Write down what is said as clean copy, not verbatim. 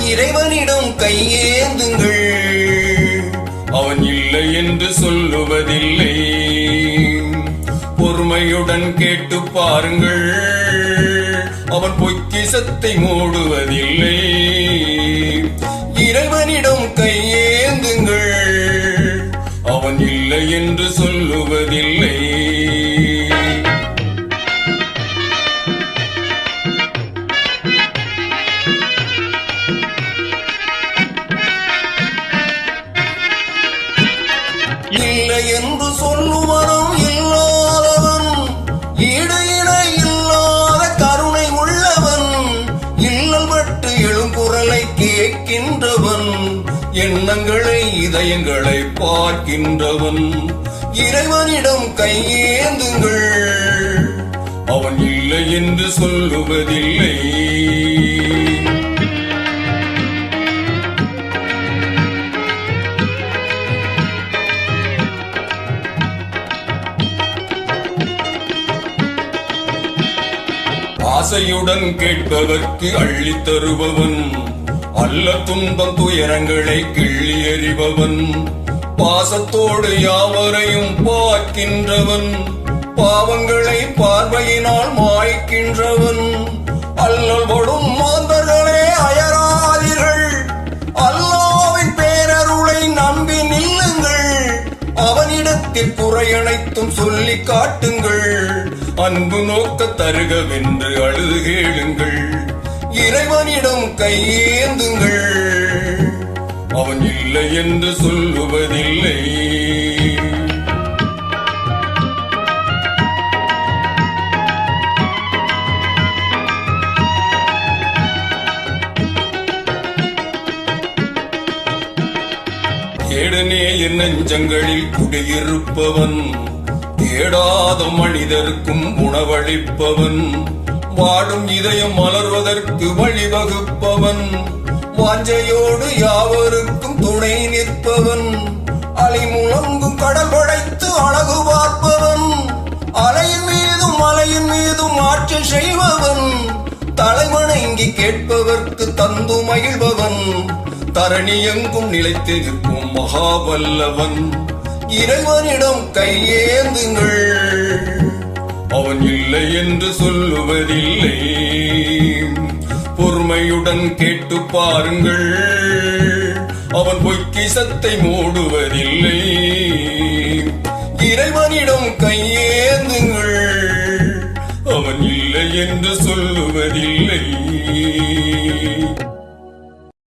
இறைவனிடம் கையேந்துங்கள். அவன் இல்லை என்று சொல்லுவதில்லை. பொறுமையுடன் கேட்டு பாருங்கள். அவன் பொக்கிஷத்தை மூடுவதில்லை. இறைவனிடம் கையேந்துங்கள். அவன் இல்லை என்று சொல்லுவதில்லை. இல்லை என்று சொல்லுவனும் இல்லாதவன், ஈடு இணை இல்லாத கருணை உள்ளவன், இல்லல் பட்டு எழுங்குரலை கேட்கின்றவன், எண்ணங்களை இதயங்களை பார்க்கின்றவன். இறைவனிடம் கையேந்துங்கள். அவன் இல்லை என்று சொல்லுவதில்லை. ஆசையுடன் கேட்பவர்க்கு அள்ளித் தருபவன், அல்ல துன்பம் துயரங்களை கிள்ளி எறிபவன், பாசத்தோடு யாவரையும் பார்க்கின்றவன், பாவங்களை பார்வையினால் மாய்க்கின்றவன். அல்லல் படும் மாந்தர்களே அயராதீர்கள், அல்லாஹ்வின் பேரருளை நம்பி நில்லுங்கள். அவனிடத்தில் குறையனைத்தும் சொல்லி காட்டுங்கள். அன்பு நோக்க தருகவென்று அழுது கேளுங்கள். இறைவனிடம் கையேந்துங்கள். அவன் இல்லை என்று சொல்லுவதில்லை. தேடநேய நெஞ்சங்களில் குடியிருப்பவன், தேடாத மனிதருக்கும் உணவளிப்பவன், வாடும் இதயம் மலர்வதற்கு வழிவகுப்பவன், வாஞ்சையோடு யாவருக்கும் துணை நிற்பவன், அலை முழங்கும் கடல் படைத்து அழகு பார்ப்பவன், அலையின் மீதும் மலையின் மீதும் ஆட்சி செய்பவன், தலைவணங்கி கேட்பவர்க்கு தந்து மகிழ்பவன், தரணி எங்கும் நிலைத்து நிற்கும் மகாவல்லவன். இறைவனிடம் கையேந்துங்கள். அவன் இல்லை என்று சொல்லுவதில்லை. பொறுமையுடன் கேட்டு பாருங்கள். அவன் பொக்கிஷத்தை மூடுவதில்லை. இறைவனிடம் கையேந்துங்கள். அவன் இல்லை என்று சொல்லுவதில்லை.